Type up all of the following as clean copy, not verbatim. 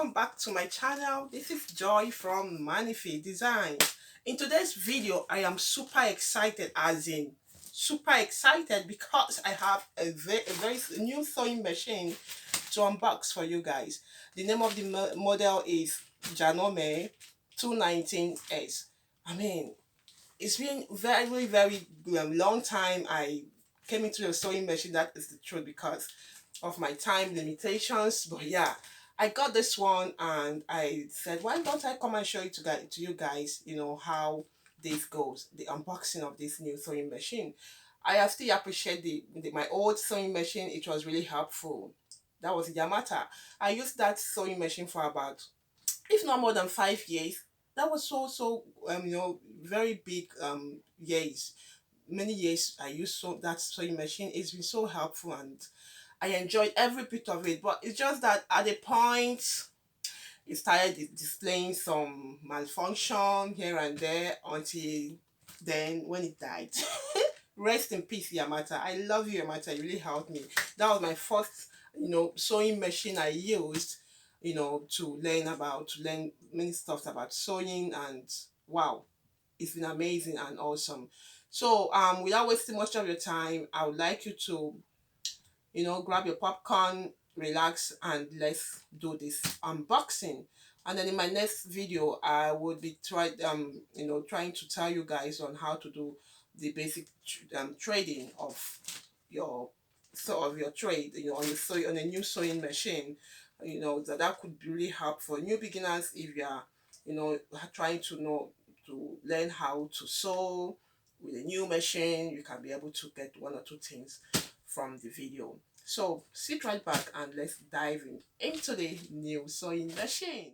welcome back to my channel. This is Joy from MANIFYDESIGNS. In today's video, I am super excited, as in super excited, because I have a very new sewing machine to unbox for you guys. The name of the model is JANOME 219s. I mean, it's been very long time I came into the sewing machine, that is the truth, because of my time limitations. But yeah, I got this one and I said, why don't I come and show it to you guys, you know, how this goes, the unboxing of this new sewing machine. I still appreciate my old sewing machine. It was really helpful. That was Yamata. I used that sewing machine for about, if not more than 5 years. That was so you know, very big years. Many years I used that sewing machine. It's been so helpful and I enjoyed every bit of it. But it's just that at a point it started displaying some malfunction here and there, until then when it died. Rest in peace, Yamata. I love you, Yamata. You really helped me. That was my first, you know, sewing machine I used, you know, to learn many stuff about sewing, and wow, it's been amazing and awesome. So without wasting much of your time, I would like you to, you know, grab your popcorn, relax, and let's do this unboxing. And then in my next video, I would be trying to tell you guys on how to do the basic trading of your trade, you know, on a new sewing machine. You know, that could really help for new beginners if you are, you know, trying to learn how to sew with a new machine. You can be able to get one or two things from the video. So sit right back and let's dive into the new sewing machine.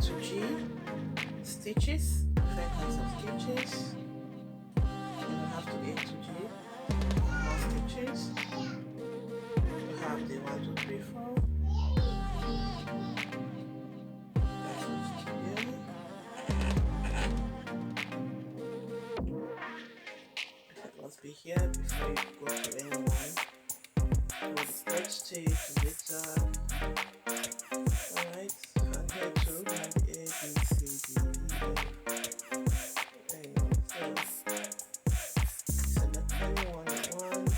to G stitches, different kinds of stitches. And we have to A to G, more stitches. We have the 1, 2, 3, 4. It must be here before you go to anyone. So the third stage later. Alright, and here too we have the A, B, C, D, E, F. So select anyone you want.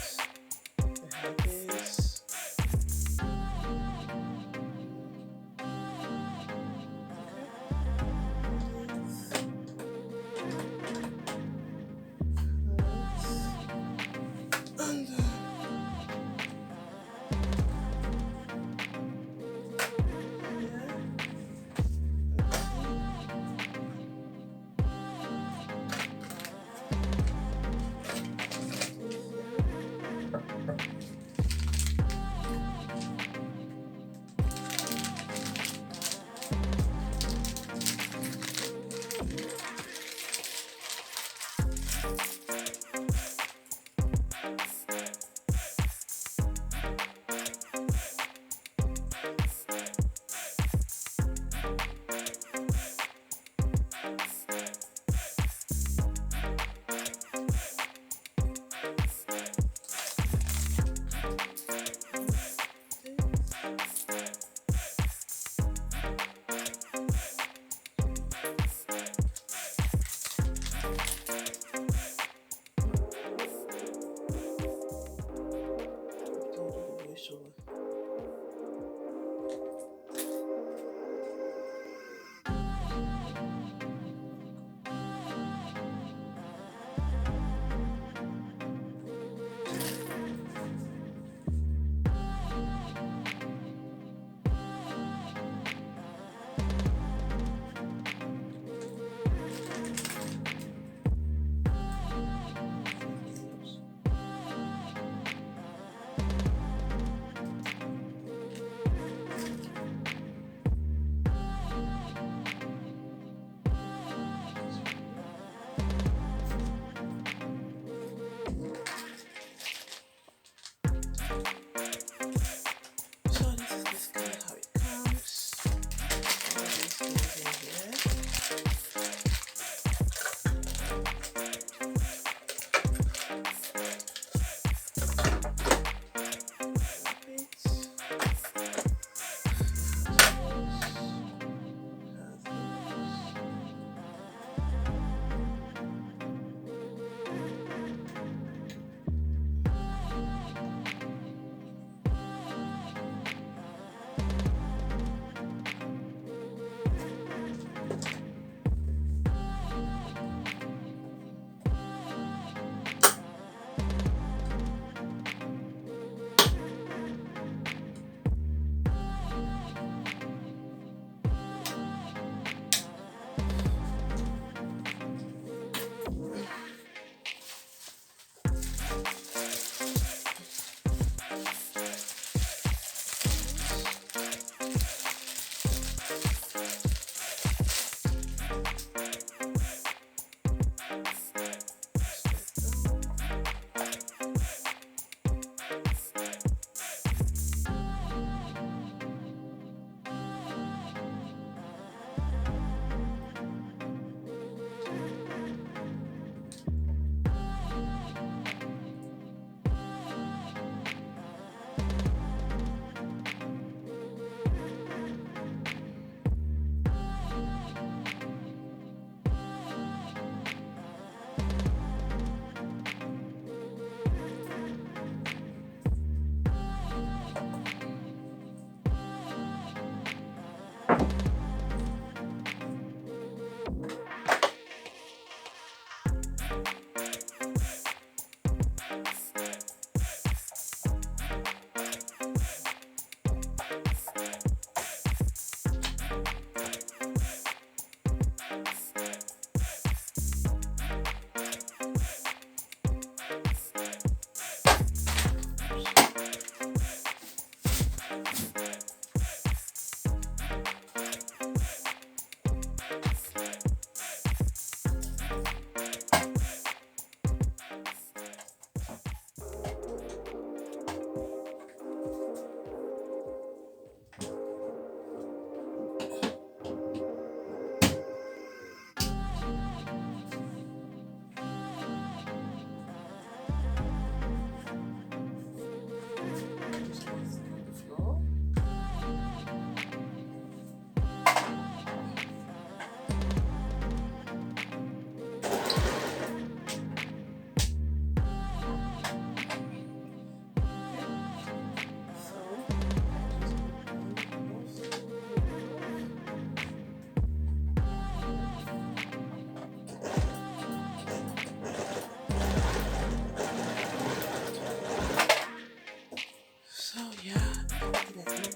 We have this.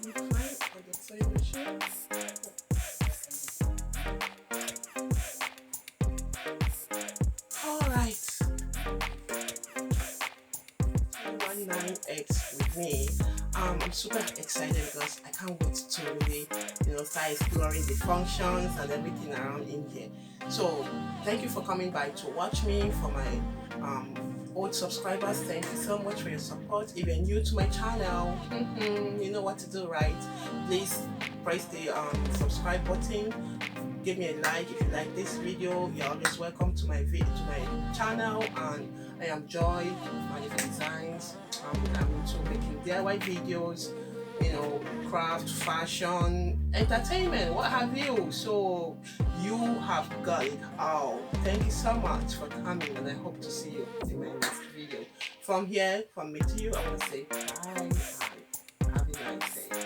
you find on the sewing machine. Alright, 219x with me. I'm super excited because I can't wait to really, start exploring the functions and everything around in here. So thank you for coming by to watch me. For my old subscribers, thank you so much for your support. If you're new to my channel, you know what to do, right? Please press the subscribe button. Give me a like if you like this video. You're always welcome to my channel, and I am Joy Designs. I'm into making DIY videos, craft, fashion, entertainment, what have you. So you have got it all. Thank you so much for coming, and I hope to see you in my next video. From me to you, I want to say bye and have a nice day.